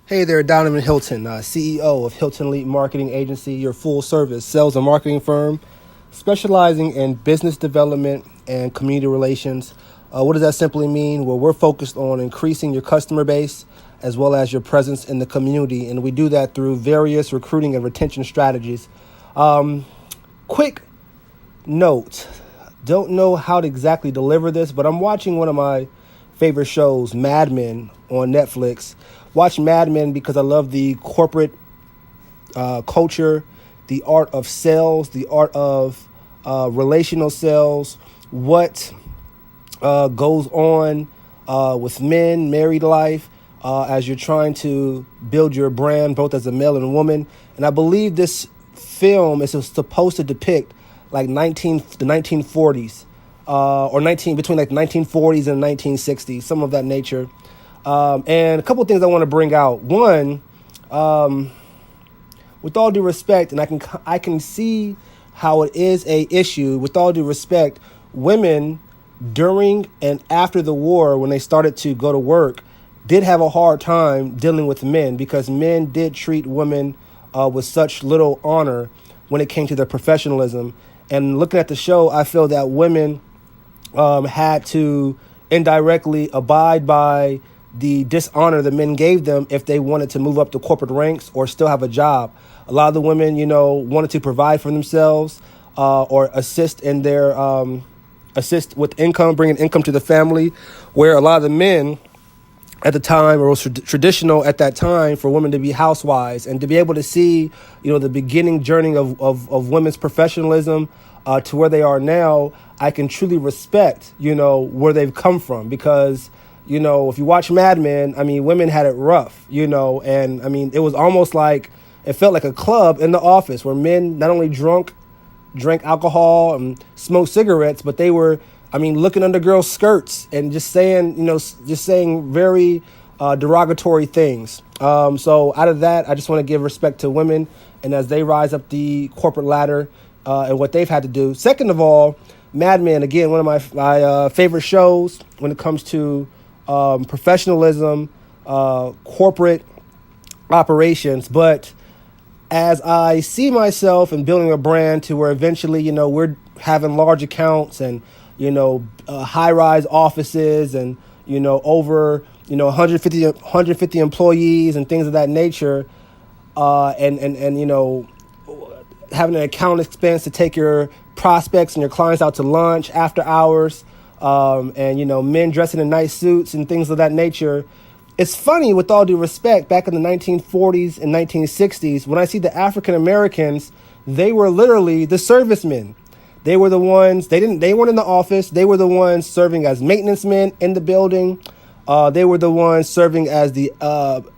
Hey there, Danavan Hylton, CEO of Hylton Elite Marketing Agency, your full-service sales and marketing firm, specializing in business development and community relations. What does that simply mean? Well, we're focused on increasing your customer base as well as your presence in the community, and we do that through various recruiting and retention strategies. Quick note, don't know how to exactly deliver this, but I'm watching one of my favorite shows, Mad Men, on Netflix. Watch Mad Men because I love the corporate culture, the art of sales, the art of relational sales, what goes on with men, married life, as you're trying to build your brand, both as a male and a woman. And I believe this film is supposed to depict like the 1940s, between like the 1940s and 1960s, some of that nature. And a couple of things I want to bring out. One, with all due respect, and I can see how it is a issue. With all due respect, women during and after the war, when they started to go to work, did have a hard time dealing with men because men did treat women with such little honor when it came to their professionalism. And looking at the show, I feel that women had to indirectly abide by the dishonor the men gave them if they wanted to move up the corporate ranks or still have a job. A lot of the women, wanted to provide for themselves or assist in their assist with income, bringing income to the family, where a lot of the men at the time, or it was traditional at that time for women to be housewives, and to be able to see, the beginning journey of women's professionalism to where they are now, I can truly respect, where they've come from because, if you watch Mad Men, women had it rough, and it was almost like, it felt like a club in the office where men not only drank alcohol and smoked cigarettes, but they were, looking under girls' skirts and just saying very derogatory things. So out of that, I just want to give respect to women and as they rise up the corporate ladder and what they've had to do. Second of all, Mad Men, again, one of my favorite shows when it comes to professionalism, corporate operations. But as I see myself in building a brand to where eventually, we're having large accounts and, high-rise offices and, over, 150 employees and things of that nature, and having an account expense to take your prospects and your clients out to lunch after hours, and, men dressing in nice suits and things of that nature. It's funny, with all due respect, back in the 1940s and 1960s, when I see the African Americans, they were literally the servicemen. They were the ones, they weren't in the office. They were the ones serving as maintenance men in the building. They were the ones serving as the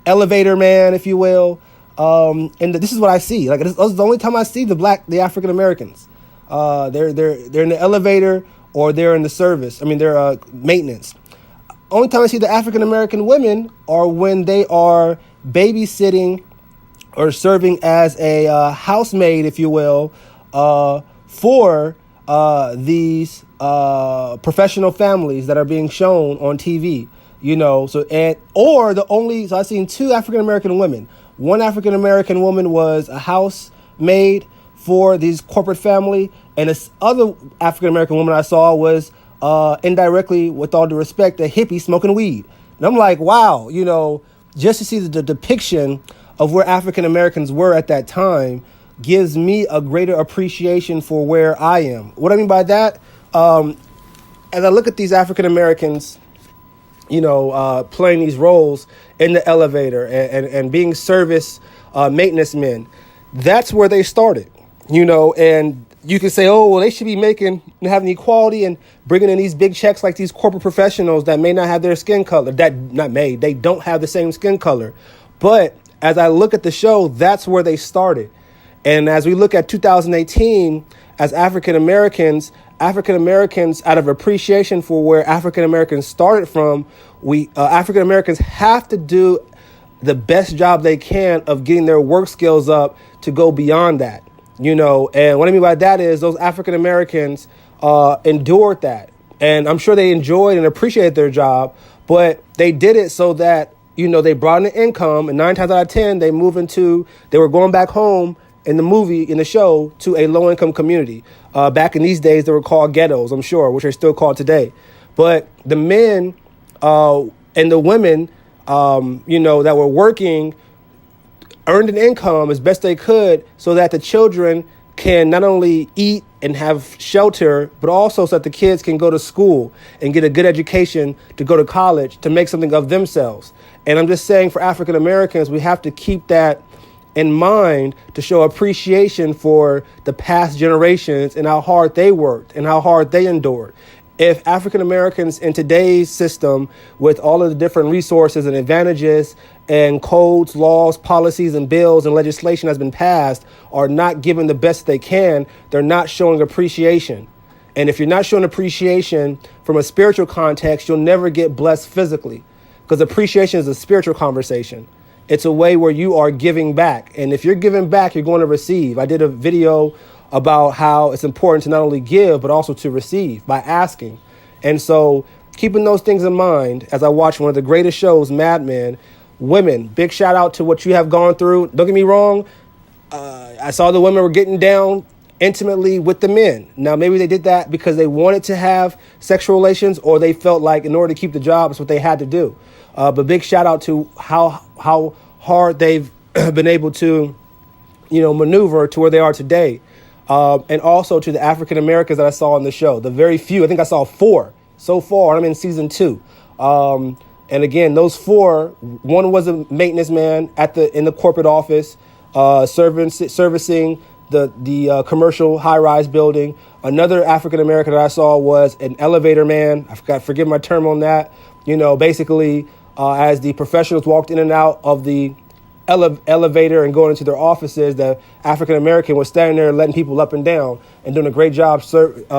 elevator man, if you will. And this is what I see. Like, this is the only time I see the African Americans. They're in the elevator or they're in the service. They're maintenance. Only time I see the African American women are when they are babysitting or serving as a housemaid, if you will, for these professional families that are being shown on TV. So I've seen two African American women. One African American woman was a housemaid for these corporate family, and this other African American woman I saw was indirectly, with all due respect, a hippie smoking weed. And I'm like, wow, just to see the depiction of where African Americans were at that time gives me a greater appreciation for where I am. What I mean by that, as I look at these African Americans, playing these roles in the elevator and being service maintenance men, that's where they started, and you can say, oh, well, they should be having equality and bringing in these big checks like these corporate professionals that may not have their skin color. They don't have the same skin color. But as I look at the show, that's where they started. And as we look at 2018, as African Americans, out of appreciation for where African Americans started from, African Americans have to do the best job they can of getting their work skills up to go beyond that. And what I mean by that is those African Americans endured that. And I'm sure they enjoyed and appreciated their job, but they did it so that they brought in an income, and 9 times out of 10, they were going back home in the show, to a low-income community. Back in these days, they were called ghettos, I'm sure, which are still called today. But the men and the women, that were working, earned an income as best they could so that the children can not only eat and have shelter, but also so that the kids can go to school and get a good education to go to college to make something of themselves. And I'm just saying, for African Americans, we have to keep that in mind to show appreciation for the past generations and how hard they worked and how hard they endured. If African Americans in today's system, with all of the different resources and advantages and codes, laws, policies, and bills and legislation has been passed, are not given the best they can, they're not showing appreciation. And if you're not showing appreciation from a spiritual context, you'll never get blessed physically, because appreciation is a spiritual conversation. It's a way where you are giving back. And if you're giving back, you're going to receive. I did a video about how it's important to not only give, but also to receive by asking. And so keeping those things in mind, as I watch one of the greatest shows, Mad Men, women, big shout out to what you have gone through. Don't get me wrong. I saw the women were getting down intimately with the men. Now, maybe they did that because they wanted to have sexual relations, or they felt like in order to keep the job, it's what they had to do. But big shout out to how hard they've been able to, maneuver to where they are today. And also to the African Americans that I saw on the show, the very few. I think I saw 4 so far. I'm in season 2. And again, those 4, one was a maintenance man in the corporate office, servicing the commercial high-rise building. Another African American that I saw was an elevator man. Forgive my term on that. Basically, as the professionals walked in and out of the elevator and going into their offices, the African American was standing there letting people up and down and doing a great job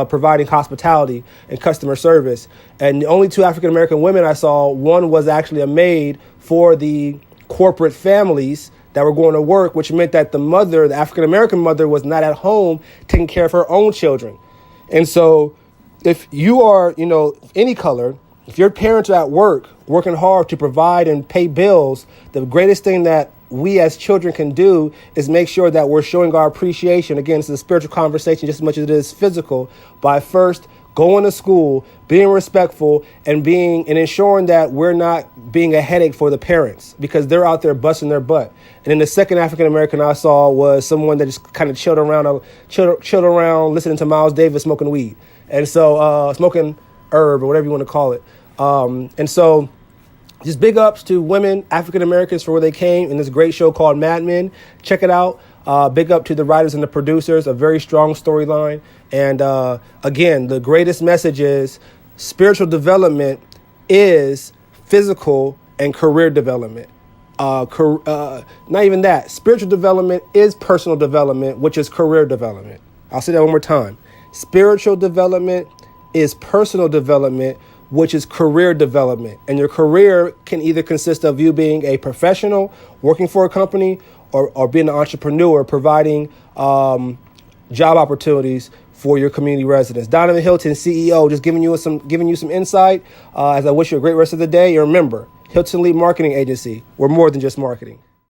providing hospitality and customer service. And the only 2 African American women I saw, one was actually a maid for the corporate families that were going to work, which meant that the African American mother, was not at home taking care of her own children. And so if you are, any color, if your parents are at work, working hard to provide and pay bills, the greatest thing that we as children can do is make sure that we're showing our appreciation. Again, it's a spiritual conversation just as much as it is physical, by first going to school, being respectful, and ensuring that we're not being a headache for the parents, because they're out there busting their butt. And then the second African American I saw was someone that just kind of chilled around listening to Miles Davis, smoking weed. And so smoking herb, or whatever you want to call it. And so just big ups to women, African Americans, for where they came in this great show called Mad Men. Check it out. Big up to the writers and the producers, a very strong storyline. And again, the greatest message is spiritual development is physical and career development. Not even that. Spiritual development is personal development, which is career development. I'll say that one more time. Spiritual development is personal development, which is career development. And your career can either consist of you being a professional, working for a company, or being an entrepreneur, providing job opportunities for your community residents. Danavan Hylton, CEO, just giving you some insight as I wish you a great rest of the day. And remember, Hylton Lead Marketing Agency, we're more than just marketing.